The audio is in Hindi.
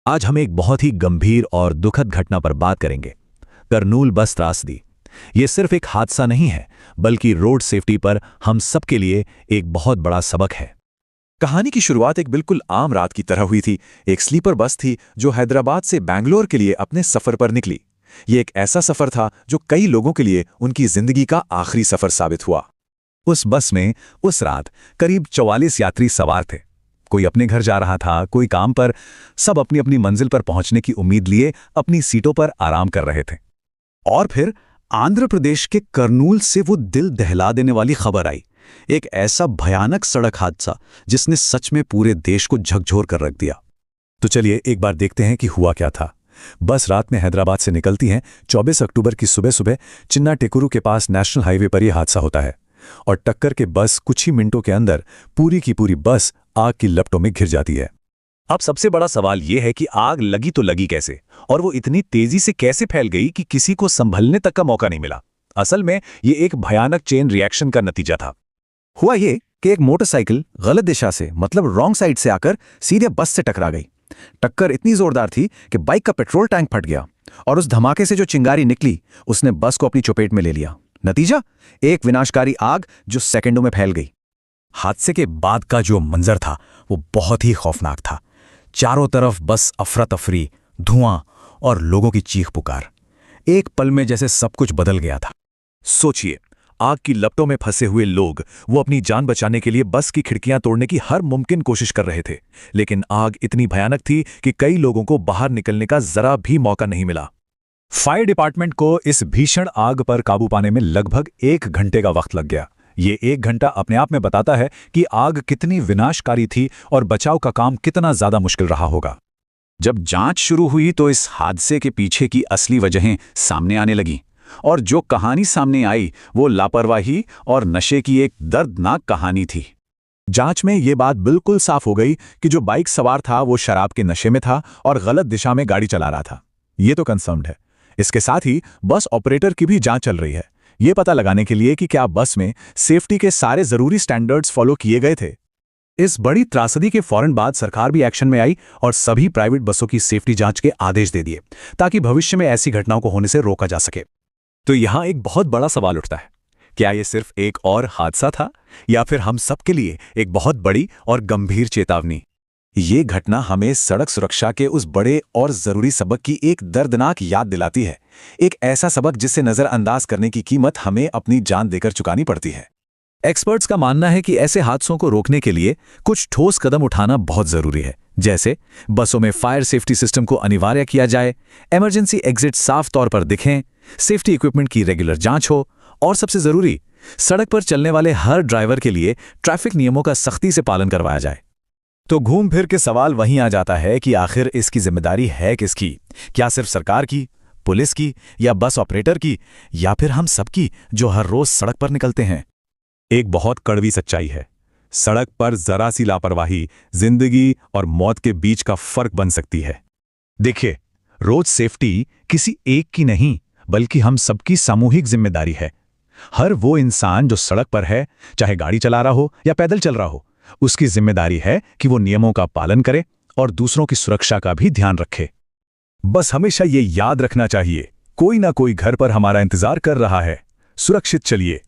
आज हम एक बहुत ही गंभीर और दुखद घटना पर बात करेंगे। करनूल बस त्रासदी। ये सिर्फ एक हादसा नहीं है, बल्कि रोड सेफ्टी पर हम सबके लिए एक बहुत बड़ा सबक है। कहानी की शुरुआत एक बिल्कुल आम रात की तरह हुई थी। एक स्लीपर बस थी जो हैदराबाद से बैंगलोर के लिए अपने सफर पर निकली। ये एक ऐसा सफर था जो कई लोगों के लिए उनकी जिंदगी का आखिरी सफर साबित हुआ। उस बस में उस रात करीब 44 यात्री सवार थे। कोई अपने घर जा रहा था, कोई काम पर, सब अपनी अपनी मंजिल पर पहुंचने की उम्मीद लिए अपनी सीटों पर आराम कर रहे थे। और फिर आंध्र प्रदेश के करनूल से वो दिल दहला देने वाली खबर आई। एक ऐसा भयानक सड़क हादसा जिसने सच में पूरे देश को झकझोर कर रख दिया। तो चलिए एक बार देखते हैं कि हुआ क्या था। बस रात में हैदराबाद से निकलती है। 24 अक्टूबर की सुबह सुबह चिन्ना टेकुरू के पास नेशनल हाईवे पर यह हादसा होता है और टक्कर के बस कुछ ही मिनटों के अंदर पूरी की पूरी बस आग की लपटों में घिर जाती है। अब सबसे बड़ा सवाल यह है कि आग लगी तो लगी कैसे, और वो इतनी तेजी से कैसे फैल गई कि किसी को संभलने तक का मौका नहीं मिला। असल में ये एक भयानक चेन रिएक्शन का नतीजा था। हुआ ये कि एक मोटरसाइकिल गलत दिशा से, मतलब रॉन्ग साइड से आकर सीधे बस से टकरा गई। टक्कर इतनी जोरदार थी कि बाइक का पेट्रोल टैंक फट गया और उस धमाके से जो चिंगारी निकली उसने बस को अपनी चपेट में ले लिया। नतीजा, एक विनाशकारी आग जो सेकंडों में फैल गई। हादसे के बाद का जो मंजर था वो बहुत ही खौफनाक था। चारों तरफ बस अफरा तफरी, धुआं और लोगों की चीख पुकार। एक पल में जैसे सब कुछ बदल गया था। सोचिए, आग की लपटों में फंसे हुए लोग, वो अपनी जान बचाने के लिए बस की खिड़कियां तोड़ने की हर मुमकिन कोशिश कर रहे थे, लेकिन आग इतनी भयानक थी कि कई लोगों को बाहर निकलने का जरा भी मौका नहीं मिला। फायर डिपार्टमेंट को इस भीषण आग पर काबू पाने में लगभग 1 घंटे का वक्त लग गया। ये 1 घंटा अपने आप में बताता है कि आग कितनी विनाशकारी थी और बचाव का काम कितना ज्यादा मुश्किल रहा होगा। जब जांच शुरू हुई तो इस हादसे के पीछे की असली वजहें सामने आने लगीं, और जो कहानी सामने आई वो लापरवाही और नशे की एक दर्दनाक कहानी थी। जांच में ये बात बिल्कुल साफ हो गई कि जो बाइक सवार था वो शराब के नशे में था और गलत दिशा में गाड़ी चला रहा था। ये तो कंफर्म्ड है। इसके साथ ही बस ऑपरेटर की भी जांच चल रही है, ये पता लगाने के लिए कि क्या बस में सेफ्टी के सारे जरूरी स्टैंडर्ड्स फॉलो किए गए थे। इस बड़ी त्रासदी के फौरन बाद सरकार भी एक्शन में आई और सभी प्राइवेट बसों की सेफ्टी जांच के आदेश दे दिए, ताकि भविष्य में ऐसी घटनाओं को होने से रोका जा सके। तो यहां एक बहुत बड़ा सवाल उठता है, क्या यह सिर्फ एक और हादसा था या फिर हम सबके लिए एक बहुत बड़ी और गंभीर चेतावनी? ये घटना हमें सड़क सुरक्षा के उस बड़े और जरूरी सबक की एक दर्दनाक याद दिलाती है। एक ऐसा सबक जिसे नजरअंदाज करने की कीमत हमें अपनी जान देकर चुकानी पड़ती है। एक्सपर्ट्स का मानना है कि ऐसे हादसों को रोकने के लिए कुछ ठोस कदम उठाना बहुत जरूरी है, जैसे बसों में फायर सेफ्टी सिस्टम को अनिवार्य किया जाए, इमरजेंसी एग्जिट साफ तौर पर दिखें, सेफ्टी इक्विपमेंट की रेगुलर जांच हो, और सबसे जरूरी, सड़क पर चलने वाले हर ड्राइवर के लिए ट्रैफिक नियमों का सख्ती से पालन करवाया जाए। तो घूम फिर के सवाल वहीं आ जाता है कि आखिर इसकी जिम्मेदारी है किसकी? क्या सिर्फ सरकार की, पुलिस की, या बस ऑपरेटर की, या फिर हम सबकी जो हर रोज सड़क पर निकलते हैं? एक बहुत कड़वी सच्चाई है, सड़क पर जरा सी लापरवाही जिंदगी और मौत के बीच का फर्क बन सकती है। देखिए, रोड सेफ्टी किसी एक की नहीं, बल्कि हम सबकी सामूहिक जिम्मेदारी है। हर वो इंसान जो सड़क पर है, चाहे गाड़ी चला रहा हो या पैदल चल रहा हो, उसकी जिम्मेदारी है कि वो नियमों का पालन करे और दूसरों की सुरक्षा का भी ध्यान रखे। बस हमेशा ये याद रखना चाहिए, कोई ना कोई घर पर हमारा इंतजार कर रहा है। सुरक्षित चलिए।